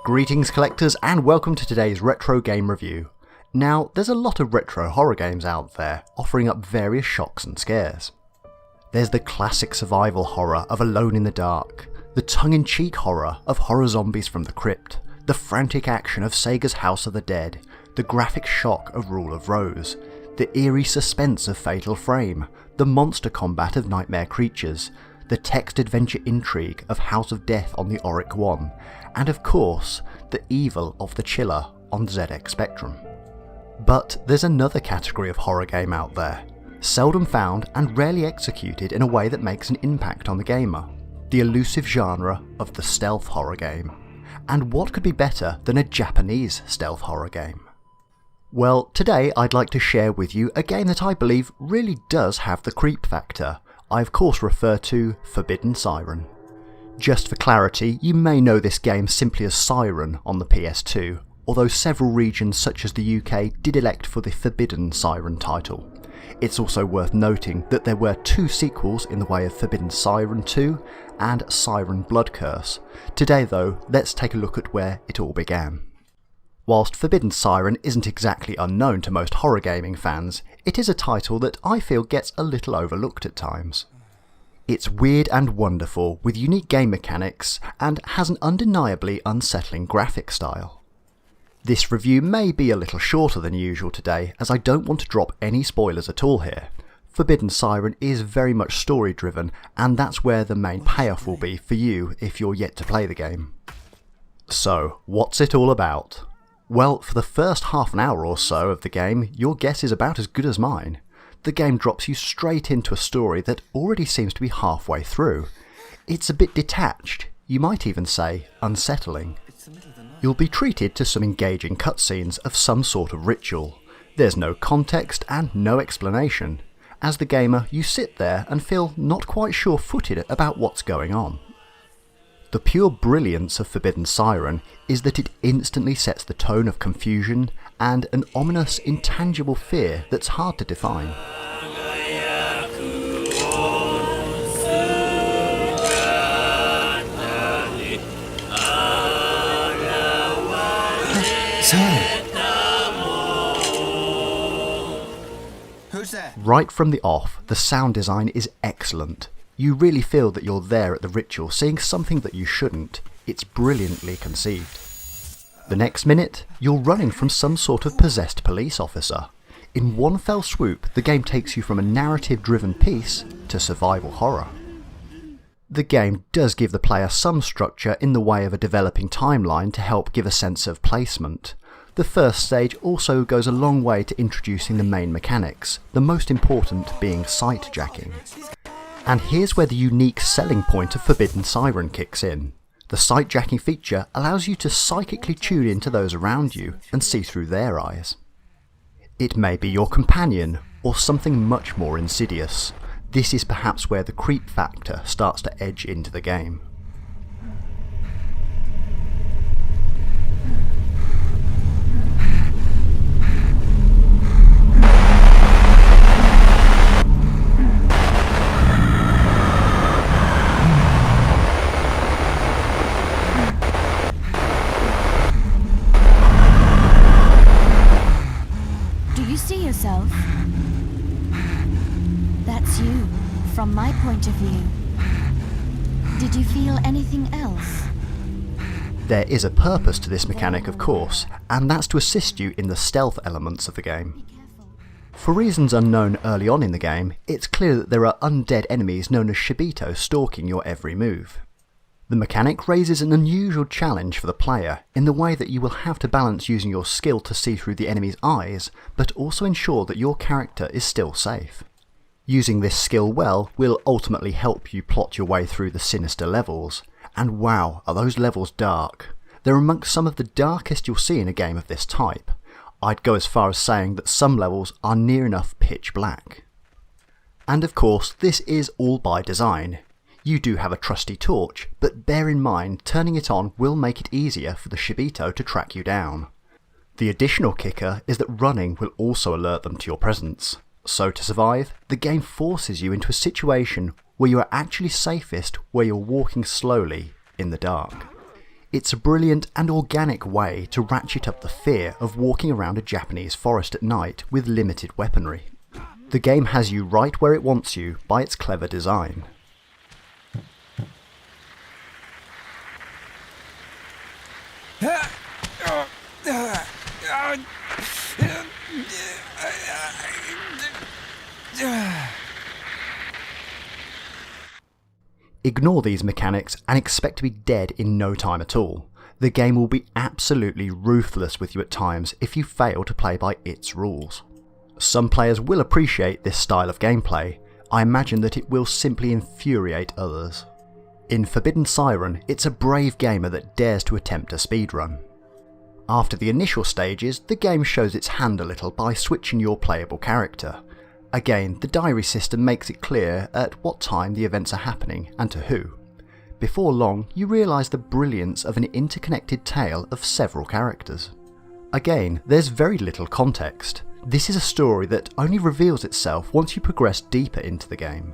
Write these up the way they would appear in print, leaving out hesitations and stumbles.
Greetings collectors and welcome to today's retro game review. Now, there's a lot of retro horror games out there, offering up various shocks and scares. There's the classic survival horror of Alone in the Dark, the tongue-in-cheek horror of Horror Zombies from the Crypt, the frantic action of Sega's House of the Dead, the graphic shock of Rule of Rose, the eerie suspense of Fatal Frame, the monster combat of Nightmare Creatures, the text-adventure intrigue of House of Death on the Auric One, and of course, the evil of the Chiller on ZX Spectrum. But there's another category of horror game out there, seldom found and rarely executed in a way that makes an impact on the gamer, the elusive genre of the stealth horror game. And what could be better than a Japanese stealth horror game? Well, today I'd like to share with you a game that I believe really does have the creep factor. I of course refer to Forbidden Siren. Just for clarity, you may know this game simply as Siren on the PS2, although several regions such as the UK did elect for the Forbidden Siren title. It's also worth noting that there were two sequels in the way of Forbidden Siren 2 and Siren Blood Curse. Today though, let's take a look at where it all began. Whilst Forbidden Siren isn't exactly unknown to most horror gaming fans, it is a title that I feel gets a little overlooked at times. It's weird and wonderful, with unique game mechanics, and has an undeniably unsettling graphic style. This review may be a little shorter than usual today, as I don't want to drop any spoilers at all here. Forbidden Siren is very much story driven, and that's where the main payoff will be for you if you're yet to play the game. So, what's it all about? Well, for the first half an hour or so of the game, your guess is about as good as mine. The game drops you straight into a story that already seems to be halfway through. It's a bit detached, you might even say unsettling. You'll be treated to some engaging cutscenes of some sort of ritual. There's no context and no explanation. As the gamer, you sit there and feel not quite sure-footed about what's going on. The pure brilliance of Forbidden Siren is that it instantly sets the tone of confusion and an ominous, intangible fear that's hard to define. Who's there? Right from the off, the sound design is excellent. You really feel that you're there at the ritual, seeing something that you shouldn't. It's brilliantly conceived. The next minute, you're running from some sort of possessed police officer. In one fell swoop, the game takes you from a narrative-driven piece to survival horror. The game does give the player some structure in the way of a developing timeline to help give a sense of placement. The first stage also goes a long way to introducing the main mechanics, the most important being sight jacking. And here's where the unique selling point of Forbidden Siren kicks in. The sight jacking feature allows you to psychically tune into those around you and see through their eyes. It may be your companion, or something much more insidious. This is perhaps where the creep factor starts to edge into the game. That's you, from my point of view. Did you feel anything else? There is a purpose to this mechanic, of course, and that's to assist you in the stealth elements of the game. For reasons unknown early on in the game, it's clear that there are undead enemies known as Shibito stalking your every move. The mechanic raises an unusual challenge for the player in the way that you will have to balance using your skill to see through the enemy's eyes, but also ensure that your character is still safe. Using this skill well will ultimately help you plot your way through the sinister levels, and wow, are those levels dark. They're amongst some of the darkest you'll see in a game of this type. I'd go as far as saying that some levels are near enough pitch black. And of course, this is all by design. You do have a trusty torch, but bear in mind turning it on will make it easier for the Shibito to track you down. The additional kicker is that running will also alert them to your presence. So to survive, the game forces you into a situation where you are actually safest where you're walking slowly in the dark. It's a brilliant and organic way to ratchet up the fear of walking around a Japanese forest at night with limited weaponry. The game has you right where it wants you by its clever design. Ignore these mechanics and expect to be dead in no time at all. The game will be absolutely ruthless with you at times if you fail to play by its rules. Some players will appreciate this style of gameplay. I imagine that it will simply infuriate others. In Forbidden Siren, it's a brave gamer that dares to attempt a speedrun. After the initial stages, the game shows its hand a little by switching your playable character. Again, the diary system makes it clear at what time the events are happening and to who. Before long, you realise the brilliance of an interconnected tale of several characters. Again, there's very little context. This is a story that only reveals itself once you progress deeper into the game.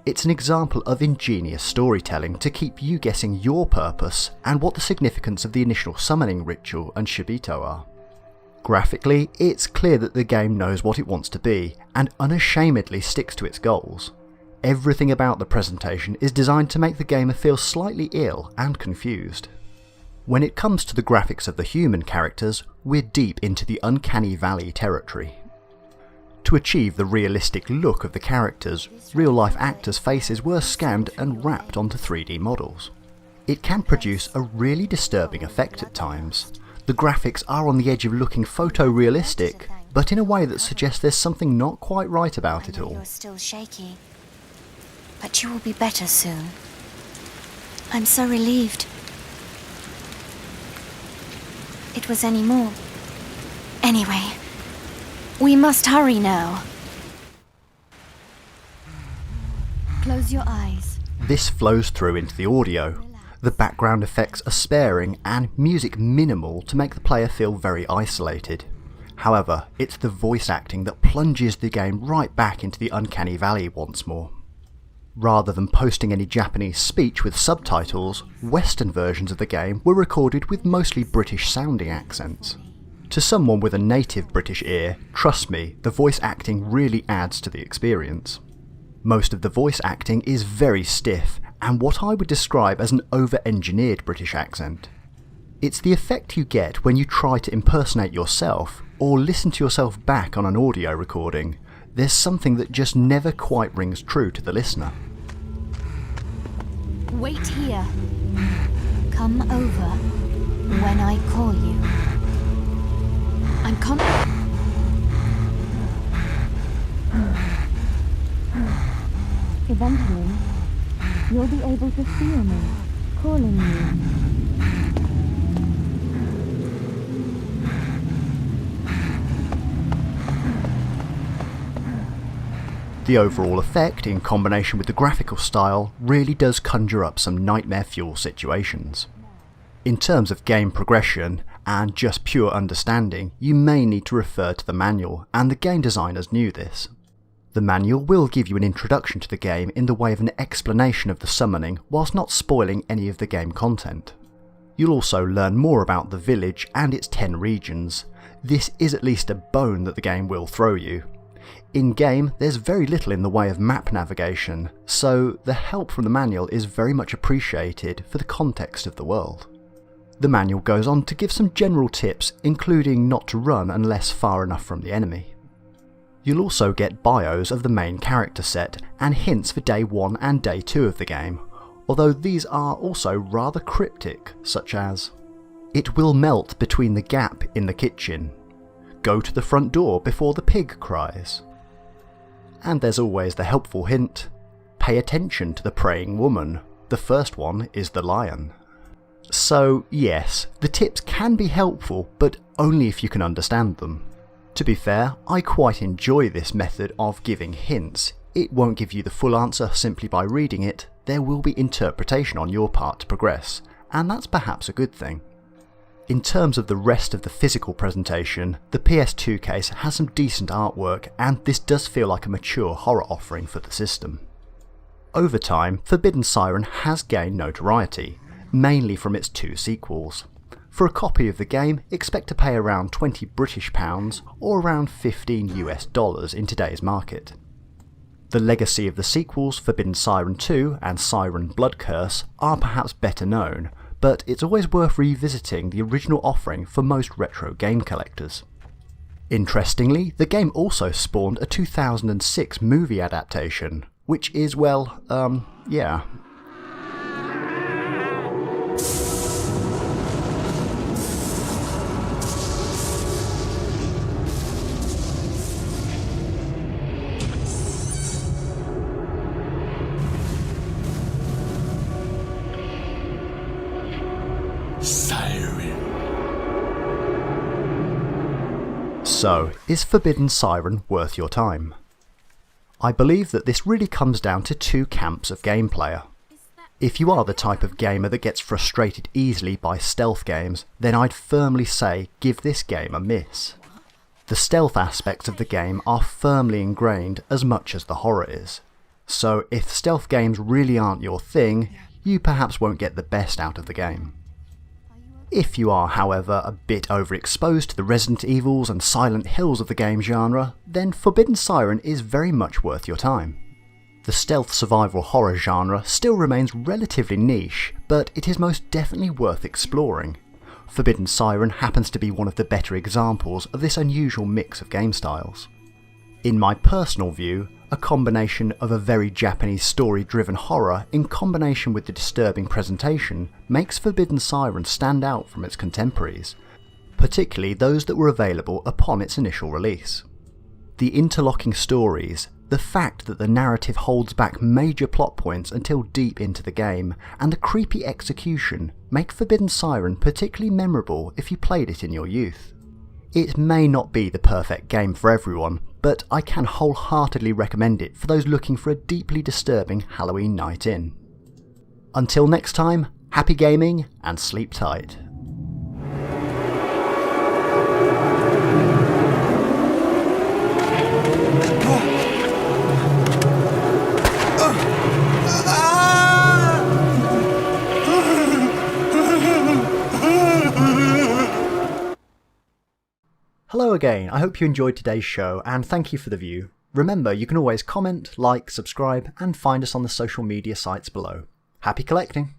It's an example of ingenious storytelling to keep you guessing your purpose and what the significance of the initial summoning ritual and Shibito are. Graphically, it's clear that the game knows what it wants to be and unashamedly sticks to its goals. Everything about the presentation is designed to make the gamer feel slightly ill and confused. When it comes to the graphics of the human characters, we're deep into the uncanny valley territory. To achieve the realistic look of the characters, real-life actors' faces were scanned and wrapped onto 3D models. It can produce a really disturbing effect at times. The graphics are on the edge of looking photorealistic, but in a way that suggests there's something not quite right about it all. You're still shaky, but you will be better soon. I'm so relieved. It was any more. Anyway, we must hurry now. Close your eyes. This flows through into the audio. The background effects are sparing and music minimal to make the player feel very isolated. However, it's the voice acting that plunges the game right back into the uncanny valley once more. Rather than posting any Japanese speech with subtitles, Western versions of the game were recorded with mostly British sounding accents. To someone with a native British ear, trust me, the voice acting really adds to the experience. Most of the voice acting is very stiff and what I would describe as an over-engineered British accent. It's the effect you get when you try to impersonate yourself or listen to yourself back on an audio recording. There's something that just never quite rings true to the listener. Wait here. Come over when I call you. I'm Eventually, you'll be able to feel me calling you. The overall effect, in combination with the graphical style, really does conjure up some nightmare fuel situations. In terms of game progression and just pure understanding, you may need to refer to the manual, and the game designers knew this. The manual will give you an introduction to the game in the way of an explanation of the summoning whilst not spoiling any of the game content. You'll also learn more about the village and its 10 regions. This is at least a bone that the game will throw you. In-game, there's very little in the way of map navigation, so the help from the manual is very much appreciated for the context of the world. The manual goes on to give some general tips, including not to run unless far enough from the enemy. You'll also get bios of the main character set and hints for day 1 and day 2 of the game, although these are also rather cryptic, such as, "It will melt between the gap in the kitchen. Go to the front door before the pig cries." And there's always the helpful hint, "Pay attention to the praying woman. The first one is the lion." So yes, the tips can be helpful, but only if you can understand them. To be fair, I quite enjoy this method of giving hints. It won't give you the full answer simply by reading it, there will be interpretation on your part to progress, and that's perhaps a good thing. In terms of the rest of the physical presentation, the PS2 case has some decent artwork, and this does feel like a mature horror offering for the system. Over time, Forbidden Siren has gained notoriety. mainly from its 2 sequels. For a copy of the game, expect to pay around £20 British or around $15 US in today's market. The legacy of the sequels, Forbidden Siren 2 and Siren Blood Curse, are perhaps better known, but it's always worth revisiting the original offering for most retro game collectors. Interestingly, the game also spawned a 2006 movie adaptation, which is, well, yeah. So, is Forbidden Siren worth your time? I believe that this really comes down to 2 camps of game player. If you are the type of gamer that gets frustrated easily by stealth games, then I'd firmly say give this game a miss. The stealth aspects of the game are firmly ingrained as much as the horror is. So if stealth games really aren't your thing, you perhaps won't get the best out of the game. If you are, however, a bit overexposed to the Resident Evils and Silent Hills of the game genre, then Forbidden Siren is very much worth your time. The stealth survival horror genre still remains relatively niche, but it is most definitely worth exploring. Forbidden Siren happens to be one of the better examples of this unusual mix of game styles. In my personal view, a combination of a very Japanese story-driven horror in combination with the disturbing presentation makes Forbidden Siren stand out from its contemporaries, particularly those that were available upon its initial release. The interlocking stories, the fact that the narrative holds back major plot points until deep into the game, and the creepy execution make Forbidden Siren particularly memorable if you played it in your youth. It may not be the perfect game for everyone, but I can wholeheartedly recommend it for those looking for a deeply disturbing Halloween night in. Until next time, happy gaming and sleep tight. Hello again, I hope you enjoyed today's show and thank you for the view. Remember, you can always comment, like, subscribe and find us on the social media sites below. Happy collecting!